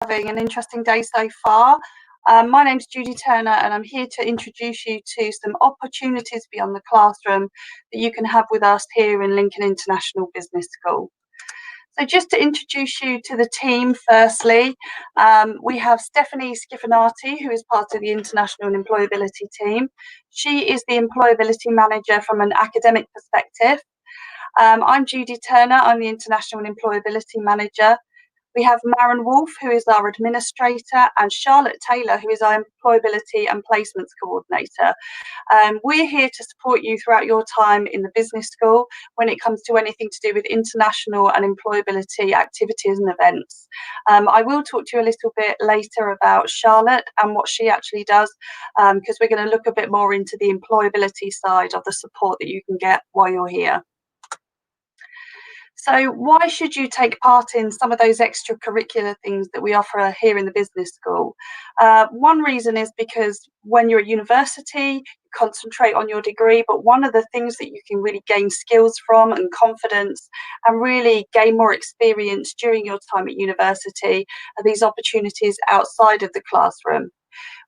Having an interesting day so far. My name's Judy Turner, and I'm here to introduce you to some opportunities beyond the classroom that you can have with us here in Lincoln International Business School. So just to introduce you to the team, firstly, we have Stephanie Schifanati, who is part of the International Employability team. She is the Employability Manager from an academic perspective. I'm Judy Turner, I'm the International Employability Manager. We have Maren Wolf, who is our administrator, and Charlotte Taylor, who is our employability and placements coordinator. We're here to support you throughout your time in the business school when it comes to anything to do with international and employability activities and events. I will talk to you a little bit later about Charlotte and what she actually does, because we're going to look a bit more into the employability side of the support that you can get while you're here. So why should you take part in some of those extracurricular things that we offer here in the business school? One reason is because when you're at university, you concentrate on your degree, but one of the things that you can really gain skills from and confidence and really gain more experience during your time at university are these opportunities outside of the classroom.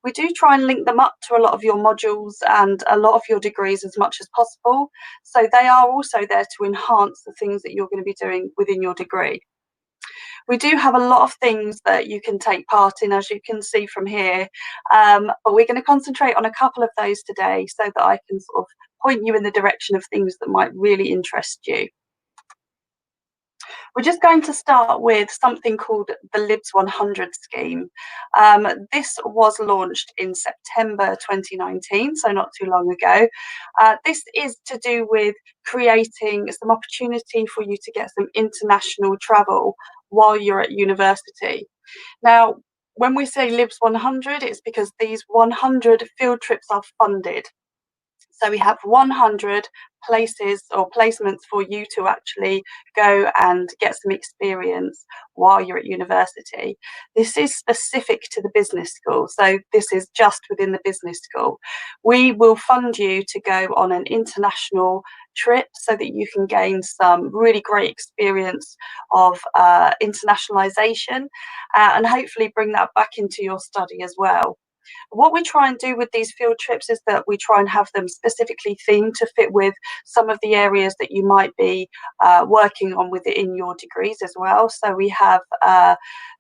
We do try and link them up to a lot of your modules and a lot of your degrees as much as possible. So they are also there to enhance the things that you're going to be doing within your degree. We do have a lot of things that you can take part in, as you can see from here, but we're going to concentrate on a couple of those today so that I can sort of point you in the direction of things that might really interest you. We're just going to start with something called the Libs 100 scheme. This was launched in September 2019, so not too long ago. This is to do with creating some opportunity for you to get some international travel while you're at university. Now, when we say Libs 100, it's because these 100 field trips are funded. So we have 100 places or placements for you to actually go and get some experience while you're at university. This is specific to the business school, so this is just within the business school. We will fund you to go on an international trip so that you can gain some really great experience of internationalization and hopefully bring that back into your study as well. What we try and do with these field trips is that we try and have them specifically themed to fit with some of the areas that you might be working on within your degrees as well. So we have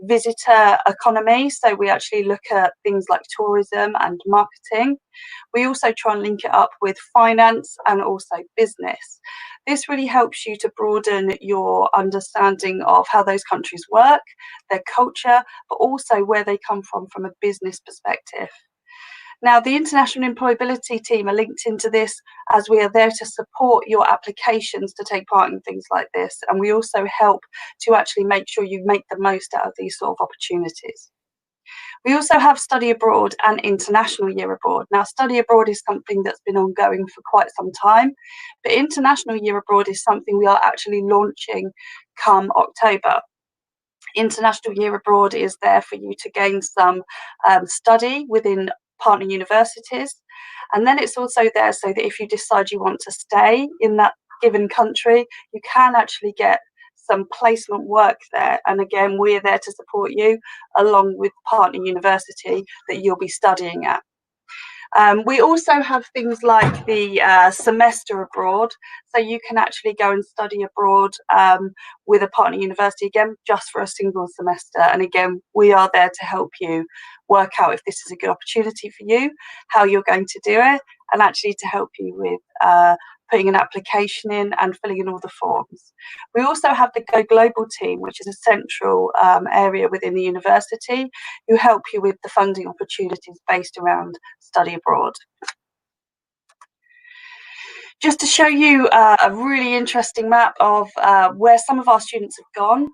visitor economy, so we actually look at things like tourism and marketing. We also try and link it up with finance and also business. This really helps you to broaden your understanding of how those countries work, their culture, but also where they come from a business perspective. Now, the International Employability team are linked into this as we are there to support your applications to take part in things like this. And we also help to actually make sure you make the most out of these sort of opportunities. We also have study abroad and international year abroad. Now, study abroad is something that's been ongoing for quite some time, but international year abroad is something we are actually launching come October. International year abroad is there for you to gain some study within partner universities. And then it's also there so that if you decide you want to stay in that given country, you can actually get some placement work there, and again we're there to support you along with partner university that you'll be studying at. We also have things like the semester abroad, so you can actually go and study abroad with a partner university, again just for a single semester, and again we are there to help you work out if this is a good opportunity for you, how you're going to do it, and actually to help you with putting an application in and filling in all the forms. We also have the Go Global team, which is a central area within the university, who help you with the funding opportunities based around study abroad. Just to show you a really interesting map of where some of our students have gone.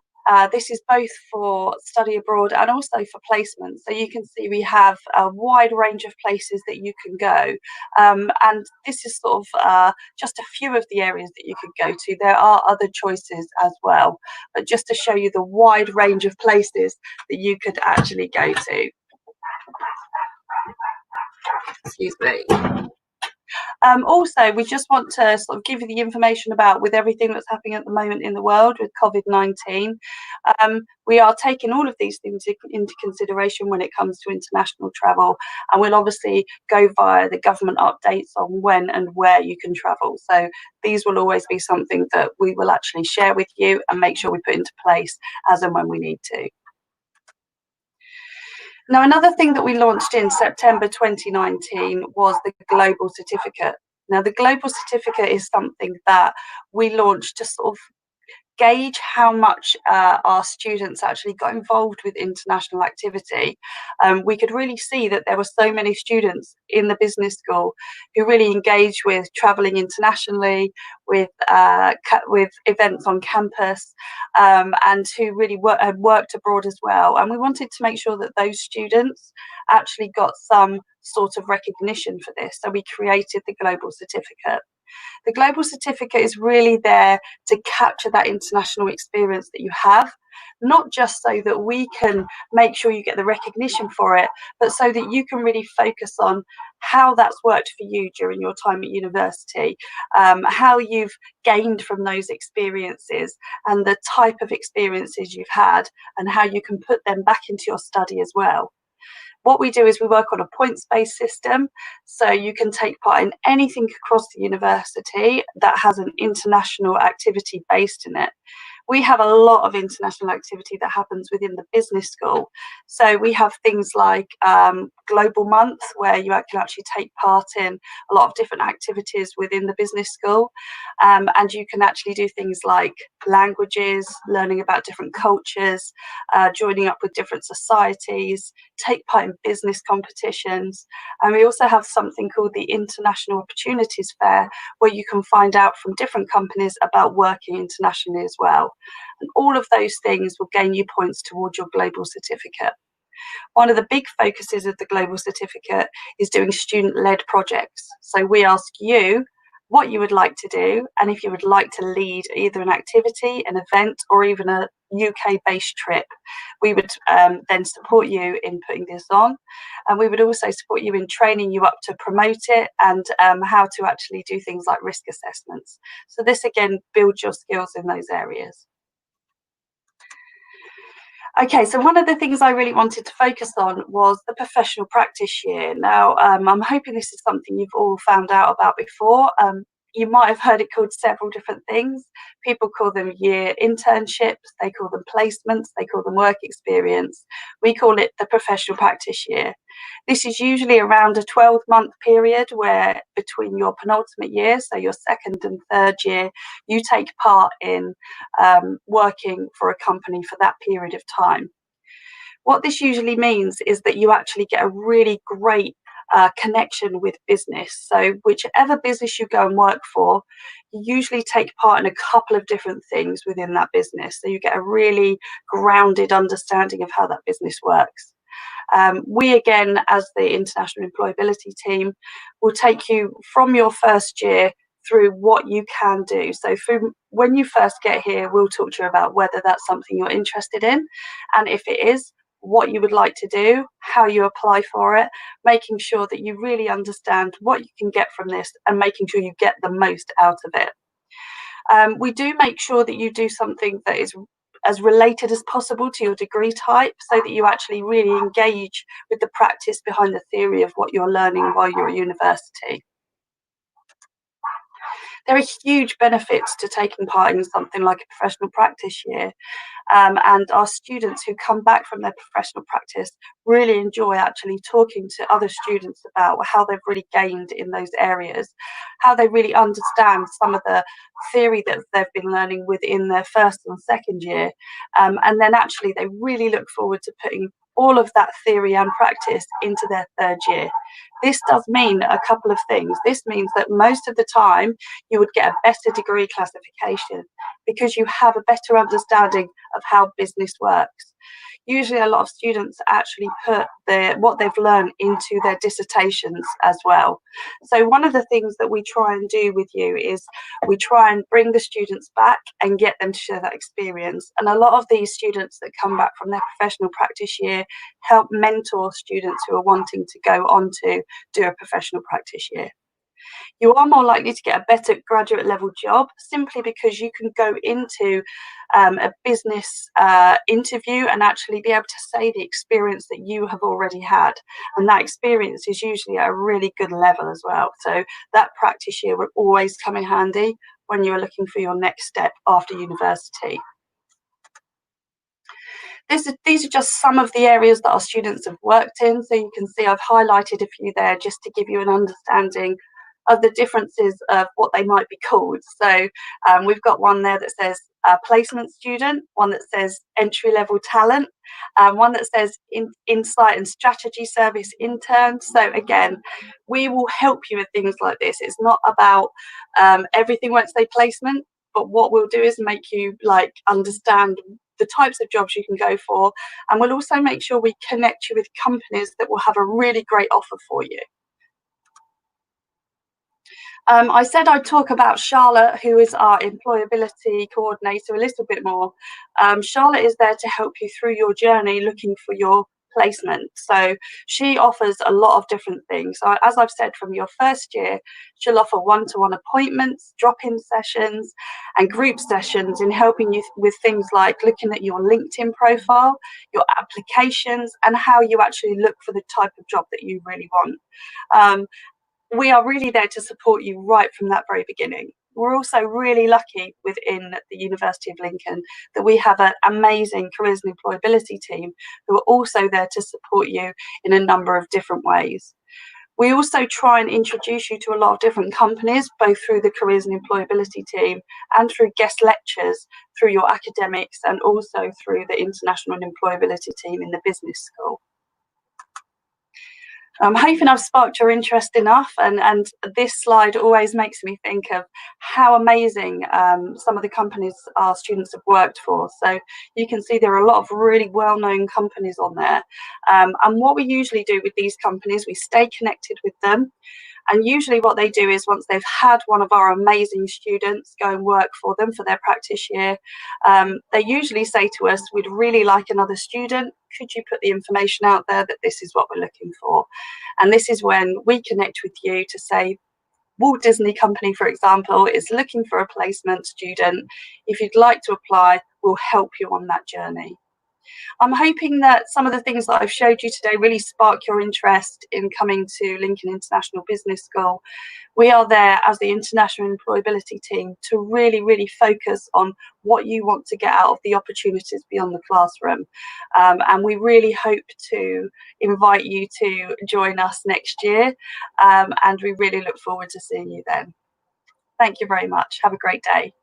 This is both for study abroad and also for placement. So you can see we have a wide range of places that you can go. And this is sort of just a few of the areas that you could go to. There are other choices as well, but just to show you the wide range of places that you could actually go to. Excuse me. Also, we just want to sort of give you the information about with everything that's happening at the moment in the world with COVID-19. We are taking all of these things into consideration when it comes to international travel, and we'll obviously go via the government updates on when and where you can travel. So these will always be something that we will actually share with you and make sure we put into place as and when we need to. Now, another thing that we launched in September 2019 was the Global Certificate. Now, the Global Certificate is something that we launched to sort of gauge how much our students actually got involved with international activity. We could really see that there were so many students in the business school who really engaged with travelling internationally, with events on campus, and who really had worked abroad as well. And we wanted to make sure that those students actually got some sort of recognition for this. So we created the Global Certificate. The Global Certificate is really there to capture that international experience that you have, not just so that we can make sure you get the recognition for it, but so that you can really focus on how that's worked for you during your time at university, how you've gained from those experiences and the type of experiences you've had, and how you can put them back into your study as well. What we do is we work on a points-based system, so you can take part in anything across the university that has an international activity based in it. We have a lot of international activity that happens within the business school. So we have things like Global Month, where you can actually take part in a lot of different activities within the business school. And you can actually do things like languages, learning about different cultures, joining up with different societies, take part in business competitions. And we also have something called the International Opportunities Fair, where you can find out from different companies about working internationally as well. And all of those things will gain you points towards your Global Certificate. One of the big focuses of the Global Certificate is doing student-led projects. So we ask you what you would like to do, and if you would like to lead either an activity, an event, or even a UK-based trip, we would then support you in putting this on, and we would also support you in training you up to promote it and how to actually do things like risk assessments. So this again builds your skills in those areas. Okay, so one of the things I really wanted to focus on was the professional practice year. Now, I'm hoping this is something you've all found out about before. You might have heard it called several different things. People call them year internships, they call them placements, they call them work experience. We call it the professional practice year. This is usually around a 12-month period where between your penultimate year, so your second and third year, you take part in working for a company for that period of time. What this usually means is that you actually get a really great connection with business. So whichever business you go and work for, you usually take part in a couple of different things within that business. So you get a really grounded understanding of how that business works. We again, as the International Employability team, will take you from your first year through what you can do. So when you first get here, we'll talk to you about whether that's something you're interested in, and if it is, what you would like to do, how you apply for it, making sure that you really understand what you can get from this and making sure you get the most out of it. We do make sure that you do something that is as related as possible to your degree type, so that you actually really engage with the practice behind the theory of what you're learning while you're at university. There are huge benefits to taking part in something like a professional practice year. And our students who come back from their professional practice really enjoy actually talking to other students about how they've really gained in those areas, how they really understand some of the theory that they've been learning within their first and second year. And then actually they really look forward to putting all of that theory and practice into their third year. This does mean a couple of things. This means that most of the time you would get a better degree classification because you have a better understanding of how business works. Usually a lot of students actually put what they've learned into their dissertations as well. So one of the things that we try and do with you is we try and bring the students back and get them to share that experience. And a lot of these students that come back from their professional practice year help mentor students who are wanting to go on to do a professional practice year. You are more likely to get a better graduate level job simply because you can go into a business interview and actually be able to say the experience that you have already had. And that experience is usually at a really good level as well. So that practice year will always come in handy when you are looking for your next step after university. These are just some of the areas that our students have worked in. So you can see I've highlighted a few there just to give you an understanding of the differences of what they might be called. So we've got one there that says placement student, one that says entry level talent, one that says insight and strategy service intern. So again, we will help you with things like this. It's not about everything won't say placement, but what we'll do is make you like understand the types of jobs you can go for, and we'll also make sure we connect you with companies that will have a really great offer for you. I said I'd talk about Charlotte, who is our employability coordinator, a little bit more. Charlotte is there to help you through your journey looking for your placement. So she offers a lot of different things. So as I've said, from your first year, she'll offer one-to-one appointments, drop-in sessions, and group sessions in helping you with things like looking at your LinkedIn profile, your applications, and how you actually look for the type of job that you really want. We are really there to support you right from that very beginning. We're also really lucky within the University of Lincoln that we have an amazing careers and employability team who are also there to support you in a number of different ways. We also try and introduce you to a lot of different companies, both through the careers and employability team and through guest lectures, through your academics, and also through the international and employability team in the business school. I'm hoping I've sparked your interest enough, and this slide always makes me think of how amazing some of the companies our students have worked for. So you can see there are a lot of really well-known companies on there, and what we usually do with these companies, we stay connected with them. And usually what they do is once they've had one of our amazing students go and work for them for their practice year, they usually say to us, we'd really like another student. Could you put the information out there that this is what we're looking for? And this is when we connect with you to say, Walt Disney Company, for example, is looking for a placement student. If you'd like to apply, we'll help you on that journey. I'm hoping that some of the things that I've showed you today really spark your interest in coming to Lincoln International Business School. We are there as the International Employability team to really, really focus on what you want to get out of the opportunities beyond the classroom. And we really hope to invite you to join us next year. And we really look forward to seeing you then. Thank you very much. Have a great day.